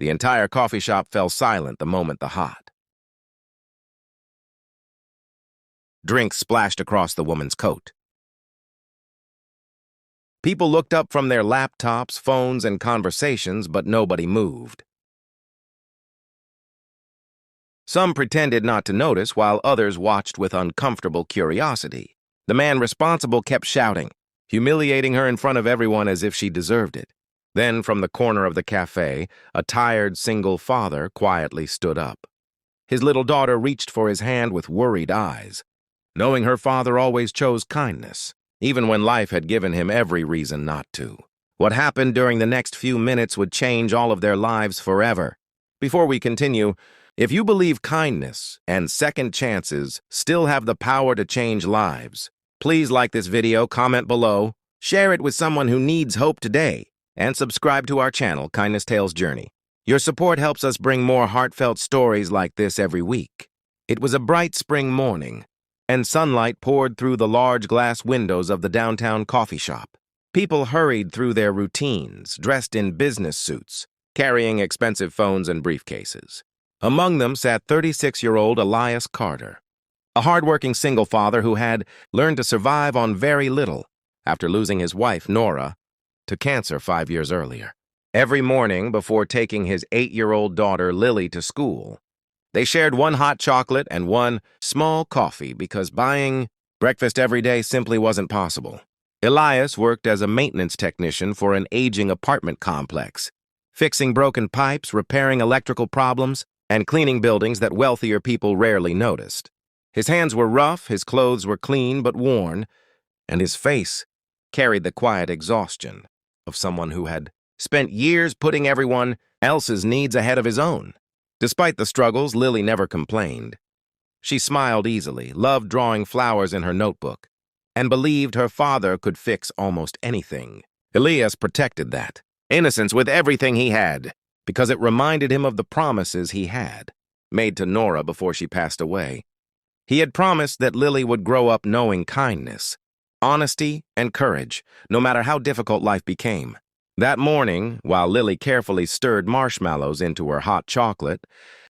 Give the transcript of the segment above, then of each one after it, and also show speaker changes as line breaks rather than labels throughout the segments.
The entire coffee shop fell silent the moment the hot drink splashed across the woman's coat. People looked up from their laptops, phones, and conversations, but nobody moved. Some pretended not to notice, while others watched with uncomfortable curiosity. The man responsible kept shouting, humiliating her in front of everyone as if she deserved it. Then, from the corner of the cafe, a tired single father quietly stood up. His little daughter reached for his hand with worried eyes. Knowing her father always chose kindness, even when life had given him every reason not to. What happened during the next few minutes would change all of their lives forever. Before we continue, if you believe kindness and second chances still have the power to change lives, please like this video, comment below, share it with someone who needs hope today, and subscribe to our channel, Kindness Tales Journey. Your support helps us bring more heartfelt stories like this every week. It was a bright spring morning, and sunlight poured through the large glass windows of the downtown coffee shop. People hurried through their routines, dressed in business suits, carrying expensive phones and briefcases. Among them sat 36-year-old Elias Carter, a hardworking single father who had learned to survive on very little after losing his wife, Nora, to cancer 5 years earlier. Every morning before taking his 8-year-old daughter, Lily, to school, they shared one hot chocolate and one small coffee because buying breakfast every day simply wasn't possible. Elias worked as a maintenance technician for an aging apartment complex, fixing broken pipes, repairing electrical problems, and cleaning buildings that wealthier people rarely noticed. His hands were rough, his clothes were clean but worn, and his face carried the quiet exhaustion of someone who had spent years putting everyone else's needs ahead of his own. Despite the struggles, Lily never complained. She smiled easily, loved drawing flowers in her notebook, and believed her father could fix almost anything. Elias protected that innocence with everything he had, because it reminded him of the promises he had made to Nora before she passed away. He had promised that Lily would grow up knowing kindness, honesty, and courage, no matter how difficult life became. That morning, while Lily carefully stirred marshmallows into her hot chocolate,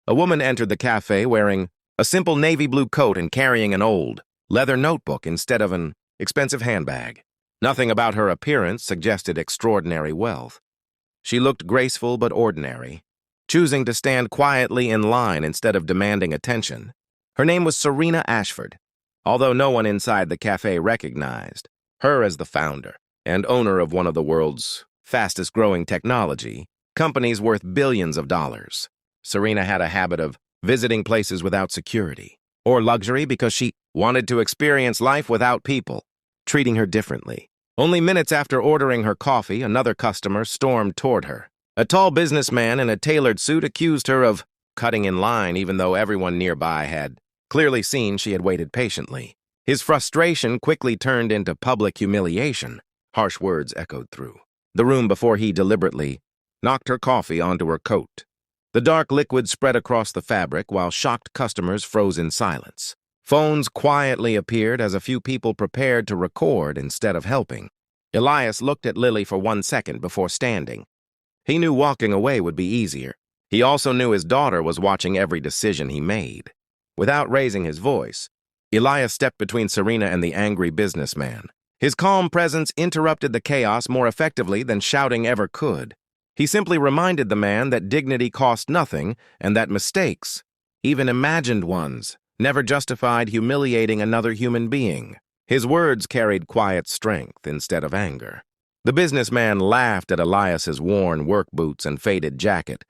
a woman entered the cafe wearing a simple navy blue coat and carrying an old leather notebook instead of an expensive handbag. Nothing about her appearance suggested extraordinary wealth. She looked graceful but ordinary, choosing to stand quietly in line instead of demanding attention. Her name was Serena Ashford, although no one inside the cafe recognized her as the founder and owner of one of the world's fastest-growing technology companies worth billions of dollars. Serena had a habit of visiting places without security or luxury because she wanted to experience life without people treating her differently. Only minutes after ordering her coffee, another customer stormed toward her. A tall businessman in a tailored suit accused her of cutting in line, even though everyone nearby had clearly seen she had waited patiently. His frustration quickly turned into public humiliation. Harsh words echoed through the room before he deliberately knocked her coffee onto her coat. The dark liquid spread across the fabric while shocked customers froze in silence. Phones quietly appeared as a few people prepared to record instead of helping. Elias looked at Lily for 1 second before standing. He knew walking away would be easier. He also knew his daughter was watching every decision he made. Without raising his voice, Elias stepped between Serena and the angry businessman. His calm presence interrupted the chaos more effectively than shouting ever could. He simply reminded the man that dignity cost nothing and that mistakes, even imagined ones, never justified humiliating another human being. His words carried quiet strength instead of anger. The businessman laughed at Elias's worn work boots and faded jacket,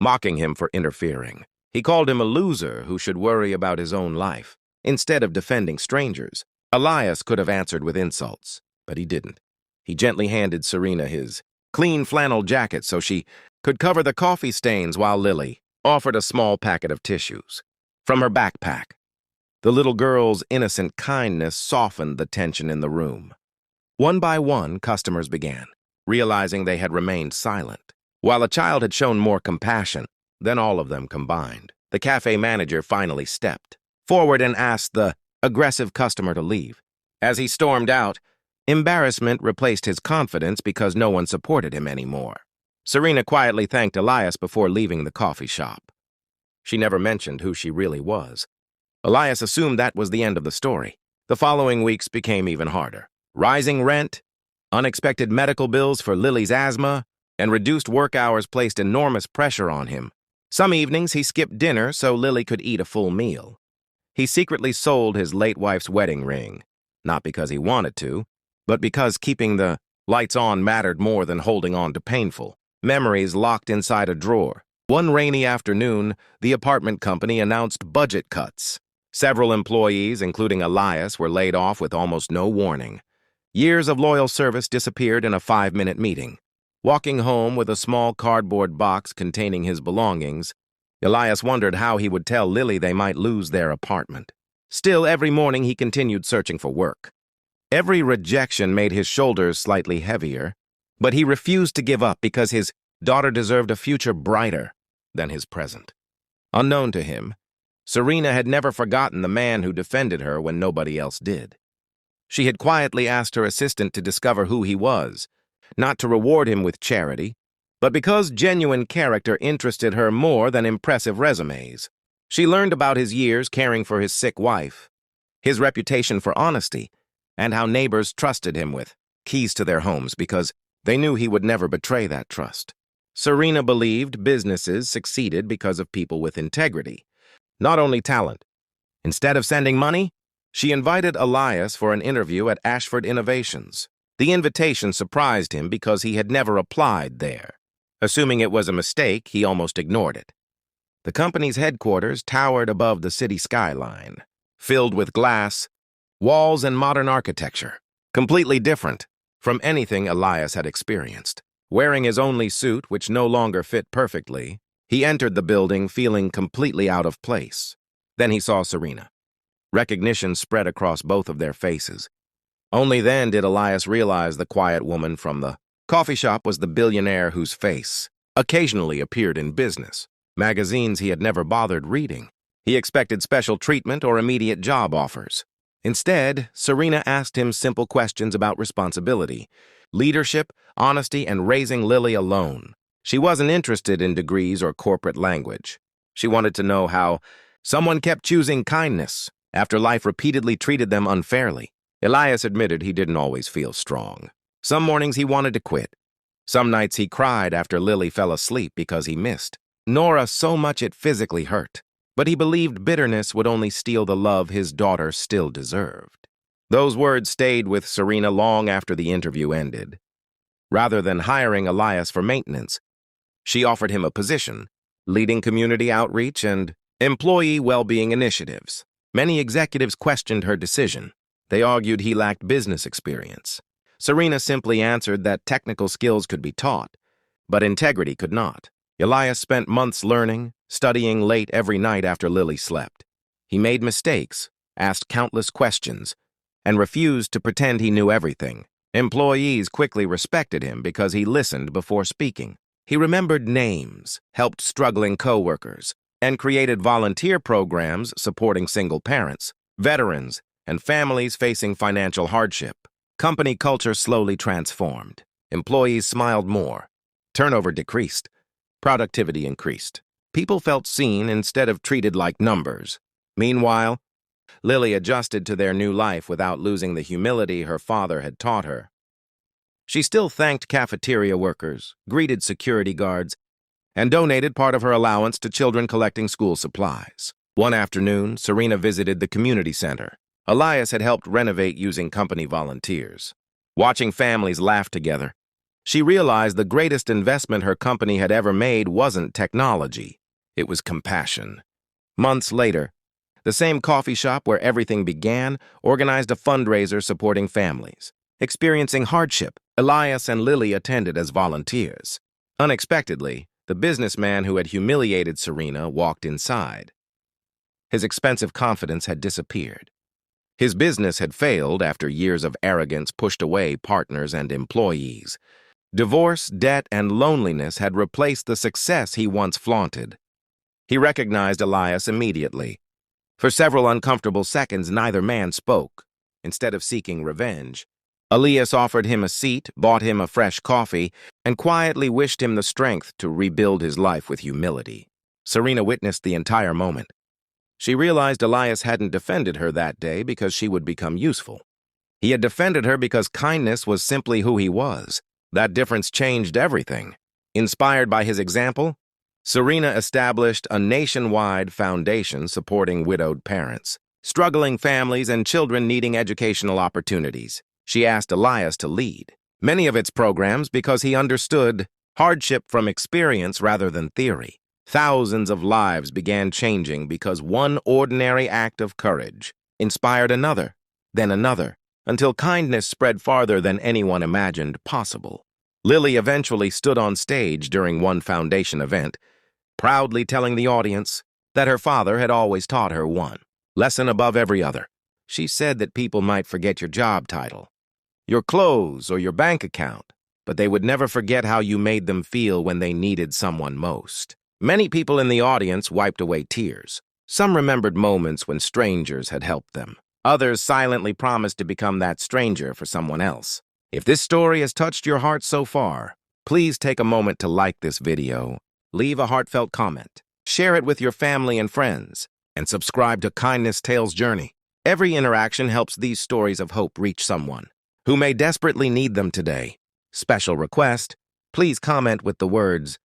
mocking him for interfering. He called him a loser who should worry about his own life, instead of defending strangers. Elias could have answered with insults, but he didn't. He gently handed Serena his clean flannel jacket so she could cover the coffee stains while Lily offered a small packet of tissues from her backpack. The little girl's innocent kindness softened the tension in the room. One by one, customers began, realizing they had remained silent. While a child had shown more compassion than all of them combined, the cafe manager finally stepped forward and asked the aggressive customer to leave. As he stormed out, embarrassment replaced his confidence because no one supported him anymore. Serena quietly thanked Elias before leaving the coffee shop. She never mentioned who she really was. Elias assumed that was the end of the story. The following weeks became even harder. Rising rent, unexpected medical bills for Lily's asthma, and reduced work hours placed enormous pressure on him. Some evenings he skipped dinner so Lily could eat a full meal. He secretly sold his late wife's wedding ring, not because he wanted to, but because keeping the lights on mattered more than holding on to painful memories locked inside a drawer. One rainy afternoon, the apartment company announced budget cuts. Several employees, including Elias, were laid off with almost no warning. Years of loyal service disappeared in a 5-minute meeting. Walking home with a small cardboard box containing his belongings, Elias wondered how he would tell Lily they might lose their apartment. Still, every morning he continued searching for work. Every rejection made his shoulders slightly heavier, but he refused to give up because his daughter deserved a future brighter than his present. Unknown to him, Serena had never forgotten the man who defended her when nobody else did. She had quietly asked her assistant to discover who he was, not to reward him with charity, but because genuine character interested her more than impressive resumes. She learned about his years caring for his sick wife, his reputation for honesty, and how neighbors trusted him with keys to their homes because they knew he would never betray that trust. Serena believed businesses succeeded because of people with integrity, not only talent. Instead of sending money, she invited Elias for an interview at Ashford Innovations. The invitation surprised him because he had never applied there. Assuming it was a mistake, he almost ignored it. The company's headquarters towered above the city skyline, filled with glass, walls, and modern architecture, completely different from anything Elias had experienced. Wearing his only suit, which no longer fit perfectly, he entered the building feeling completely out of place. Then he saw Serena. Recognition spread across both of their faces. Only then did Elias realize the quiet woman from the coffee shop was the billionaire whose face occasionally appeared in business magazines he had never bothered reading. He expected special treatment or immediate job offers. Instead, Serena asked him simple questions about responsibility, leadership, honesty, and raising Lily alone. She wasn't interested in degrees or corporate language. She wanted to know how someone kept choosing kindness after life repeatedly treated them unfairly. Elias admitted he didn't always feel strong. Some mornings he wanted to quit. Some nights he cried after Lily fell asleep because he missed Nora so much it physically hurt. But he believed bitterness would only steal the love his daughter still deserved. Those words stayed with Serena long after the interview ended. Rather than hiring Elias for maintenance, she offered him a position, leading community outreach and employee well-being initiatives. Many executives questioned her decision. They argued he lacked business experience. Serena simply answered that technical skills could be taught, but integrity could not. Elias spent months learning, studying late every night after Lily slept. He made mistakes, asked countless questions, and refused to pretend he knew everything. Employees quickly respected him because he listened before speaking. He remembered names, helped struggling coworkers, and created volunteer programs supporting single parents, veterans, and families facing financial hardship. Company culture slowly transformed. Employees smiled more. Turnover decreased. Productivity increased. People felt seen instead of treated like numbers. Meanwhile, Lily adjusted to their new life without losing the humility her father had taught her. She still thanked cafeteria workers, greeted security guards, and donated part of her allowance to children collecting school supplies. One afternoon, Serena visited the community center. Elias had helped renovate using company volunteers. Watching families laugh together, she realized the greatest investment her company had ever made wasn't technology. It was compassion. Months later, the same coffee shop where everything began organized a fundraiser supporting families. Experiencing hardship, Elias and Lily attended as volunteers. Unexpectedly, the businessman who had humiliated Serena walked inside. His expensive confidence had disappeared. His business had failed after years of arrogance pushed away partners and employees. Divorce, debt, and loneliness had replaced the success he once flaunted. He recognized Elias immediately. For several uncomfortable seconds, neither man spoke. Instead of seeking revenge, Elias offered him a seat, bought him a fresh coffee, and quietly wished him the strength to rebuild his life with humility. Serena witnessed the entire moment. She realized Elias hadn't defended her that day because she would become useful. He had defended her because kindness was simply who he was. That difference changed everything. Inspired by his example, Serena established a nationwide foundation supporting widowed parents, struggling families, and children needing educational opportunities. She asked Elias to lead many of its programs because he understood hardship from experience rather than theory. Thousands of lives began changing because one ordinary act of courage inspired another, then another, until kindness spread farther than anyone imagined possible. Lily eventually stood on stage during one foundation event, proudly telling the audience that her father had always taught her one lesson above every other. She said that people might forget your job title, your clothes, or your bank account, but they would never forget how you made them feel when they needed someone most. Many people in the audience wiped away tears. Some remembered moments when strangers had helped them. Others silently promised to become that stranger for someone else. If this story has touched your heart so far, please take a moment to like this video, leave a heartfelt comment, share it with your family and friends, and subscribe to Kindness Tales Journey. Every interaction helps these stories of hope reach someone who may desperately need them today. Special request, please comment with the words,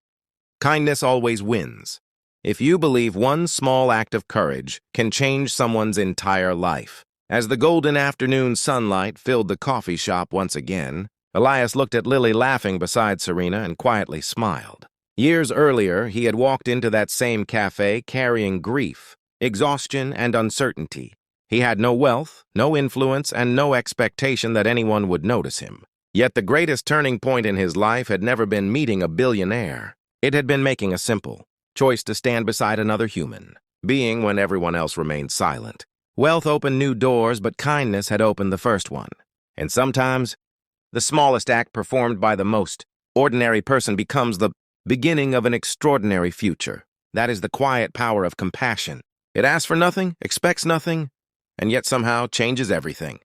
"Kindness always wins." If you believe one small act of courage can change someone's entire life. As the golden afternoon sunlight filled the coffee shop once again, Elias looked at Lily laughing beside Serena and quietly smiled. Years earlier, he had walked into that same cafe carrying grief, exhaustion, and uncertainty. He had no wealth, no influence, and no expectation that anyone would notice him. Yet the greatest turning point in his life had never been meeting a billionaire. It had been making a simple choice to stand beside another human being when everyone else remained silent. Wealth opened new doors, but kindness had opened the first one. And sometimes, the smallest act performed by the most ordinary person becomes the beginning of an extraordinary future. That is the quiet power of compassion. It asks for nothing, expects nothing, and yet somehow changes everything.